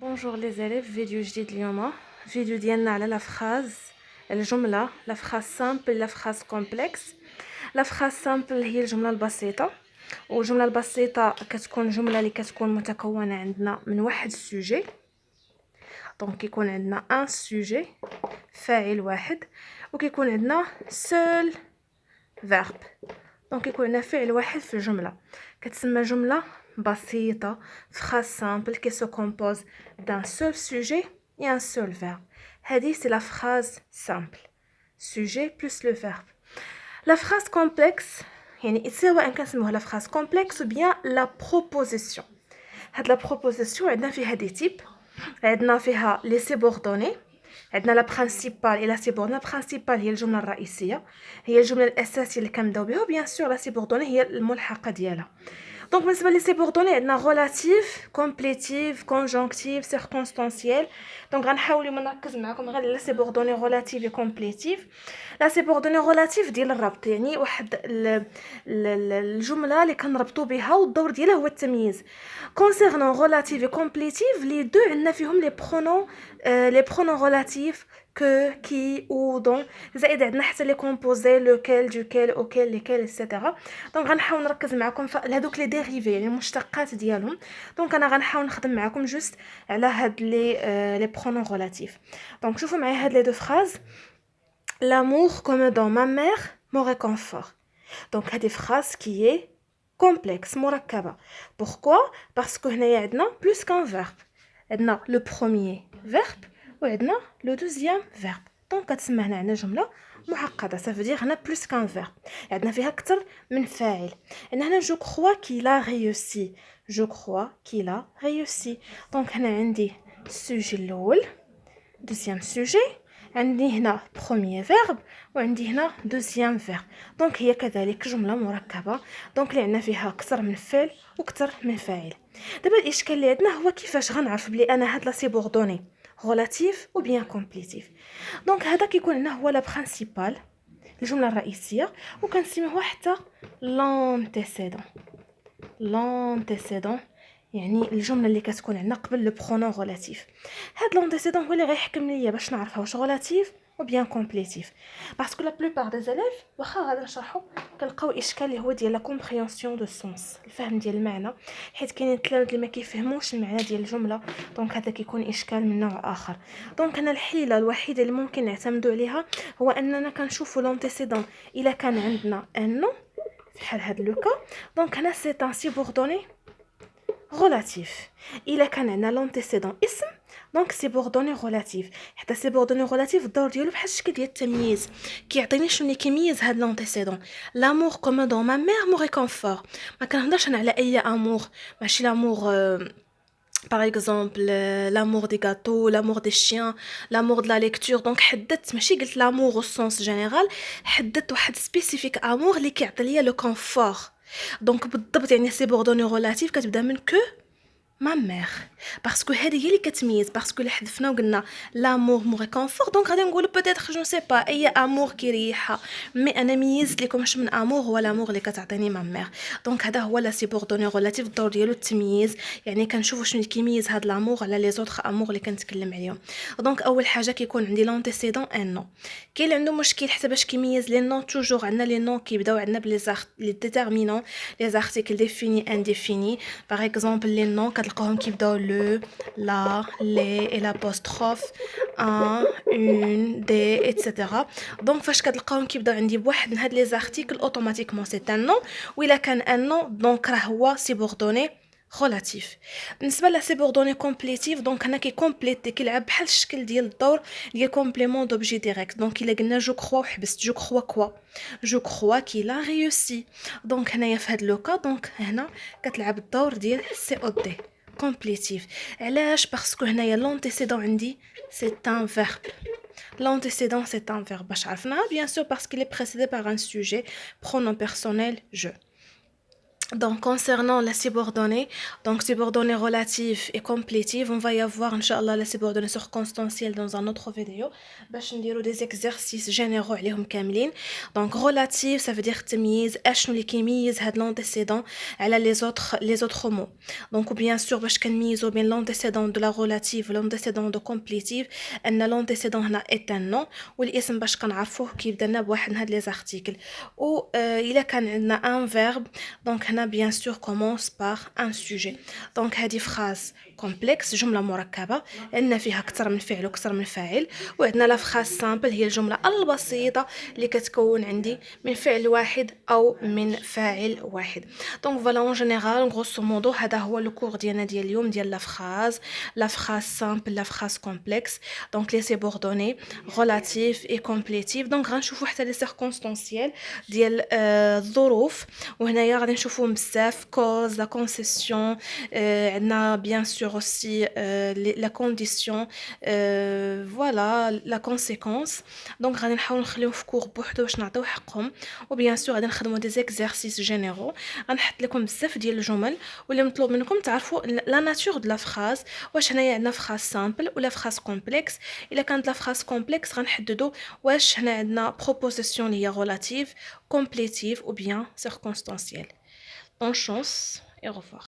Bonjour les élèves, فيديو جديد اليوم فيديو ديالنا على لا فراز الجملة لا فراز سامبل لا فراز كومبلكس. لا فراز سامبل هي الجملة البسيطة، والجملة البسيطة كتكون جملة اللي كتكون متكونة عندنا من واحد سوجي، دونك كيكون عندنا ان سوجي فاعل واحد، وكيكون عندنا سول فيرب، دونك كيكون عندنا فعل واحد في الجملة، كتسمى جملة بسيطة phrase simple qui se compose d'un seul sujet et un seul verbe. هذه c'est la phrase simple, sujet plus le verbe. La phrase complexe يعني سواء كنسموها la phrase complexe ou bien la proposition. هاد la proposition عندنا فيها des types، عندنا فيها les subordonnés، عندنا لا برينسيبال اي لا سيبوردوني. لا برينسيبال هي الجمله الرئيسيه، هي الجمله الاساسيه اللي كنبداو بها، وبيان سور لا سيبوردوني هي الملحقه ديالها. دونك بالنسبه لي سيبوردوني عندنا غولاتيف، كومبليتيف، كونجونكتيف، سيركونستانسييل. دونك غنحاول اليوم نركز معكم غير على سيبوردوني غولاتيف و كومبليتيف. لا سيبوردوني غولاتيف ديال الربط، يعني واحد الجمله اللي كنربطوا بها والدور ديالها هو التمييز. كونسيرنون غولاتيف و كومبليتيف لي دو عندنا فيهم لي برونون غولاتيف que, qui, ou, dont. زائد عندنا حتى لي كومبوزي لوكيل، دوكيل، اوكيل، ليكيل، ايتترا. دونك غنحاول نركز معكم في هذوك لي ديريفي، يعني المشتقات ديالهم. دونك انا غنحاول نخدم معكم جوست على هاد لي برونون غولاتيف. دونك شوفوا معايا هاد لي دو فراز. l'amour comme dans ma mère me réconfort. دونك هذه فراز كي complexe مركبه. pourquoi parce que هنايا عندنا plus qu'un verbe، عندنا لو بروميير verbe وعندنا لو دوزيام فيرب، دونك كتسمى هنا عندنا جمله معقده. سافو هنا بلوس كان فيرب، عندنا فيها اكثر من فاعل. عندنا هنا جو كخوا كي لا ريوسي، جو كخوا كي لا ريوسي. دونك هنا عندي السوجي الاول، دوزيام سوجي، عندي هنا بروميير فيرب، وعندي هنا دوزيام فيرب. دونك هي كذلك جمله مركبه، دونك اللي عندنا فيها اكثر من فعل واكثر من فاعل. دابا الاشكال اللي عندنا هو كيفاش غنعرف بلي انا هاد لا سيبوردوني غولاتيف ou bien complétif. دونك هذا كيكون عندنا هو لا برينسيبال، الجمله الرئيسيه، وكنسميوها حتى لونتيسيدون. لونتيسيدون يعني الجمله اللي كتكون عندنا قبل لو برونون غولاتيف. هاد لونتيسيدون هو اللي غيحكم ليا باش نعرفها واش غولاتيف ou bien complétif. Parce que la plupart des élèves واخا غادي نشرحوا كنلقاو اشكال اللي هو ديال لا كومبريونسيون دو سونس، الفهم ديال المعنى، حيت كاينين التلاميذ اللي ما كيفهموش المعنى ديال الجمله، دونك هذا كيكون اشكال من نوع اخر. دونك انا الحيله الوحيده اللي ممكن نعتمدوا عليها هو اننا كنشوفوا لونتيسيدون الا كان عندنا انو بحال هاد لو كا، دونك هنا سي ان سيبوردوني غولاتيف. الا كان عندنا لونتيسيدون اسم، دونك سيبوردوني غولاتيف. حتى سيبوردوني غولاتيف الدور ديالو بحال الشكل ديال التمييز، كيعطيني شنو اللي كيميز هاد لونتيسيدون. لامور كوم دون ما مير مو ريكونفور، ما كنهضرش انا على اي امور، ماشي لامور par exemple l'amour des gâteaux, l'amour des chiens, l'amour de la lecture. donc حددت ماشي قلت l'amour au sens général، حددت واحد spécifique amour اللي كيعطي ليا لو كونفور. دونك بالضبط يعني سيبوردوني غولاتيف كتبدا من كو ما مير، باسكو هذه هي اللي كتميز. باسكو اللي حذفنا وقلنا لامور مو ريكونفور، دونك غادي نقولوا بوتيتر جو سي با اي امور كيريحها، مي انا ميزت لكم اش من امور هو لامور اللي كتعطيني ما مير. دونك هذا هو لا سيبوردوني غولاتيف، الدور ديالو التمييز، يعني كنشوفوا شنو اللي كيميز هاد لامور على لي زوطخ امور اللي كنتكلم عليهم. دونك اول حاجه كيكون عندي لونتيسيدون ان نو. كاين اللي عنده مشكل حتى باش كيميز لي نو، توجور عندنا لي نو كيبداو عندنا بلي لي ديتيرمينون، لي زارتيكل ديفيني انديفيني. باغ اكزومبل لي نو كتلقاوهم كيبداو لو، لا، لي اي لابوستروف، ان، اون، دي، ايتترا. دونك فاش كتلقاوهم كيبداو عندي بواحد من هاد لي زارتيكل اوتوماتيكمون سي ان نو، وإلا كان ان نو دونك راه هو سيبوردوني غولاتيف. بالنسبه لا سيبوردوني كومبليتيف، دونك هنا كيكومبليتي، كيلعب بحال الشكل ديال الدور ديال كومبليمون دوبجي ديريكت. دونك الا قلنا جو كخوا وحبست جو كخوا كوا، جو كخوا كي لا ريوسي. دونك هنايا في هاد لوكا دونك هنا كتلعب الدور ديال سي او دي كومبليتيف. علاش؟ باسكو هنايا لونتيسيدون عندي سي ان فيرب. l'antécédent c'est un verbe باش عرفناها bien sûr parce qu'il est précédé par un sujet pronom personnel je. Donc, concernant la subordonnée, donc subordonnée relative et complétive, on va y avoir, Inch'Allah, la subordonnée circonstancielle dans un autre vidéo. باش نديرو des exercices généraux عليهم كاملين. Donc, relative, ça veut dire تمييز اشنو اللي كيميز هاد l'antécédent على les autres mots. Donc, bien sûr, باش كنميزو بين l'antécédent de la relative و l'antécédent de complétive, ان l'antécédent هنا est un nom, والاسم باش كنعرفوه كيبدا لنا بواحد من هاد les articles. و إلا كان عندنا un verbe, donc هنا bien sûr commence par un sujet. Donc هذه phrase complexe, جملة مركبة عندنا فيها أكثر من فعل وأكثر من فاعل. وعندنا لا phrase simple هي الجملة البسيطة اللي كتكون عندي من فعل واحد أو من فاعل واحد. Donc voilà en général grosso modo هذا هو لو كور ديالنا ديال اليوم ديال la phrase simple, la phrase complexe. Donc les subordonnées relatifs et complétifs. Donc غنشوفوا حتى les circonstanciels ديال الظروف. وهنايا غادي نشوفوهم بزاف cause la concession, عندنا bien sûr aussi la condition, voilà la conséquence. donc غادي نحاول نخليهم في كور بوحدو باش نعطيو حقهم. وبيان سور غادي نخدموا دي زيكزارسيس جينيرو. غنحط لكم بزاف ديال الجمل واللي مطلوب منكم تعرفوا لا ناتور د لا فراز، واش هنايا عندنا فراز سامبل ولا فراز كومبلكس. الا كانت لا فراز كومبلكس غنحددوا واش هنا عندنا بروبوزيسيون اللي هي relative, complétive ou bien circonstancielle. Bonne chance et au revoir.